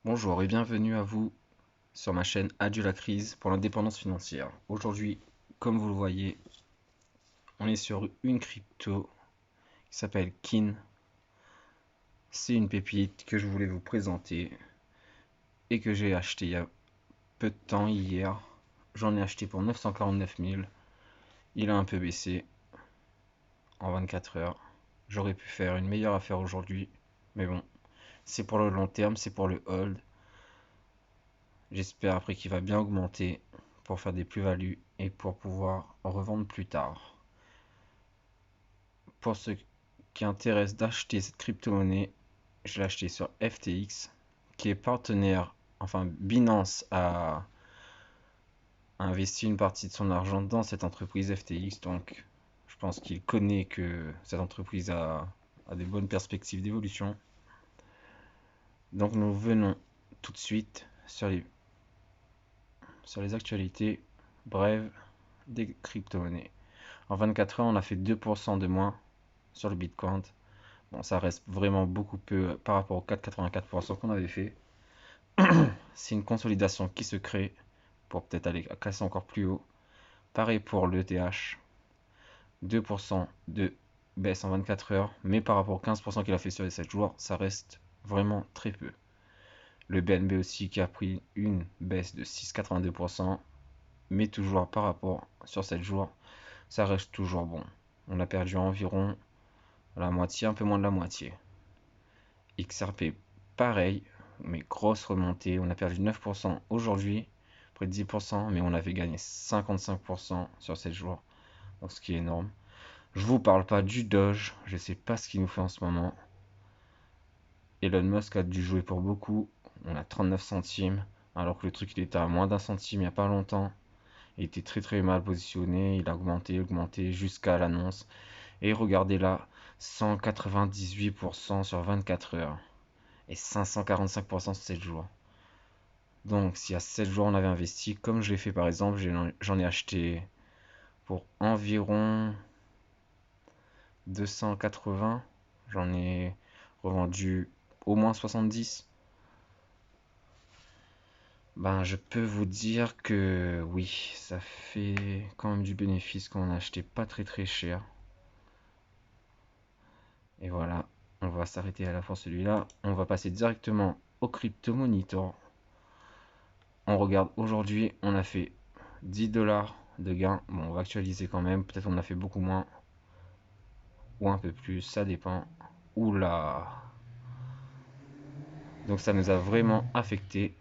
Bonjour et bienvenue à vous sur ma chaîne Adieu la crise pour l'indépendance financière. Aujourd'hui, comme vous le voyez, on est sur une crypto qui s'appelle Kin. C'est une pépite que je voulais vous présenter et que j'ai acheté il y a peu de temps, hier. J'en ai acheté pour 949 000. Il a un peu baissé en 24 heures. J'aurais pu faire une meilleure affaire aujourd'hui, mais bon, c'est pour le long terme, c'est pour le hold. J'espère après qu'il va bien augmenter pour faire des plus-values et pour pouvoir en revendre plus tard. Pour ceux qui intéressent d'acheter cette crypto-monnaie, je l'ai acheté sur FTX, qui est partenaire, enfin Binance a investi une partie de son argent dans cette entreprise FTX, donc je pense qu'il connaît que cette entreprise a des bonnes perspectives d'évolution. Donc nous venons tout de suite sur les actualités brèves des crypto-monnaies. En 24 heures, on a fait 2% de moins sur le Bitcoin. Bon, ça reste vraiment beaucoup peu par rapport aux 4,84% qu'on avait fait. C'est une consolidation qui se crée pour peut-être aller casser encore plus haut. Pareil pour l'ETH, 2% de baisse en 24 heures, mais par rapport aux 15% qu'il a fait sur les 7 jours, ça reste vraiment très peu. Le BNB aussi qui a pris une baisse de 6,82%, mais toujours par rapport sur 7 jours, ça reste toujours bon. On a perdu environ la moitié, un peu moins de la moitié. XRP, pareil, mais grosse remontée. On a perdu 9% aujourd'hui, près de 10%, mais on avait gagné 55% sur 7 jours, donc ce qui est énorme. Je vous parle pas du Doge, je sais pas ce qu'il nous fait en ce moment. Elon Musk a dû jouer pour beaucoup. On a 39 centimes, alors que le truc il était à moins d'un centime il n'y a pas longtemps. Il était très très mal positionné, il a augmenté jusqu'à l'annonce. Et regardez là, 198% sur 24 heures et 545% sur 7 jours. Donc si à 7 jours on avait investi, comme je l'ai fait par exemple, j'en ai acheté pour environ 280, j'en ai revendu au moins 70. Ben je peux vous dire que oui, ça fait quand même du bénéfice quand on a acheté pas très très cher. Et voilà, on va s'arrêter à la fin celui-là. On va passer directement au Crypto Monitor. On regarde aujourd'hui, on a fait 10 dollars de gain. Bon, on va actualiser quand même. Peut-être on a fait beaucoup moins ou un peu plus, ça dépend. Oula! Donc ça nous a vraiment affecté.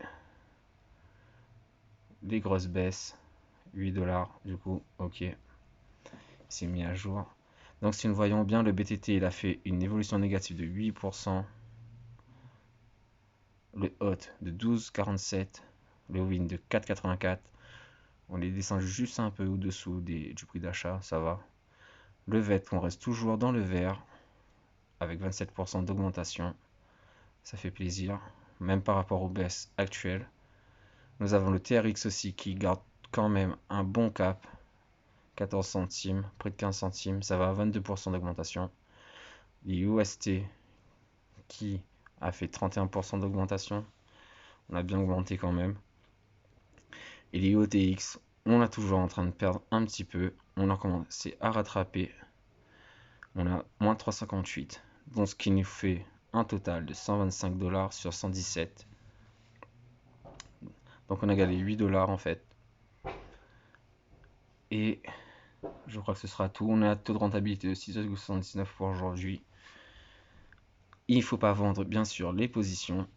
Les grosses baisses. 8 dollars du coup, ok. Il s'est mis à jour. Donc si nous voyons bien, le BTT il a fait une évolution négative de 8%. Le hot de 12,47. Le win de 4,84. On est descendu juste un peu au-dessous du prix d'achat, ça va. Le VET, on reste toujours dans le vert, avec 27% d'augmentation. Ça fait plaisir, même par rapport aux baisses actuelles. Nous avons le TRX aussi qui garde quand même un bon cap. 14 centimes, près de 15 centimes, ça va à 22% d'augmentation. L'UST qui a fait 31% d'augmentation. On a bien augmenté quand même. Et les OTX, on est toujours en train de perdre un petit peu. On a commencé à rattraper. On a moins 3,58. Donc ce qui nous fait un total de 125 dollars sur 117. Donc on a gagné 8 dollars en fait. Et je crois que ce sera tout. On a un taux de rentabilité de 6,79 pour aujourd'hui. Il ne faut pas vendre bien sûr les positions.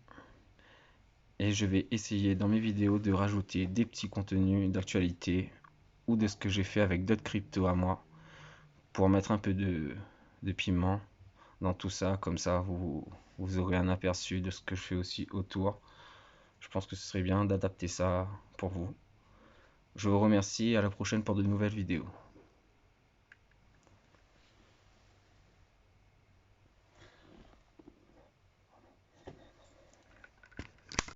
Et je vais essayer dans mes vidéos de rajouter des petits contenus d'actualité ou de ce que j'ai fait avec d'autres cryptos à moi pour mettre un peu de piment dans tout ça. Comme ça, vous aurez un aperçu de ce que je fais aussi autour. Je pense que ce serait bien d'adapter ça pour vous. Je vous remercie et à la prochaine pour de nouvelles vidéos.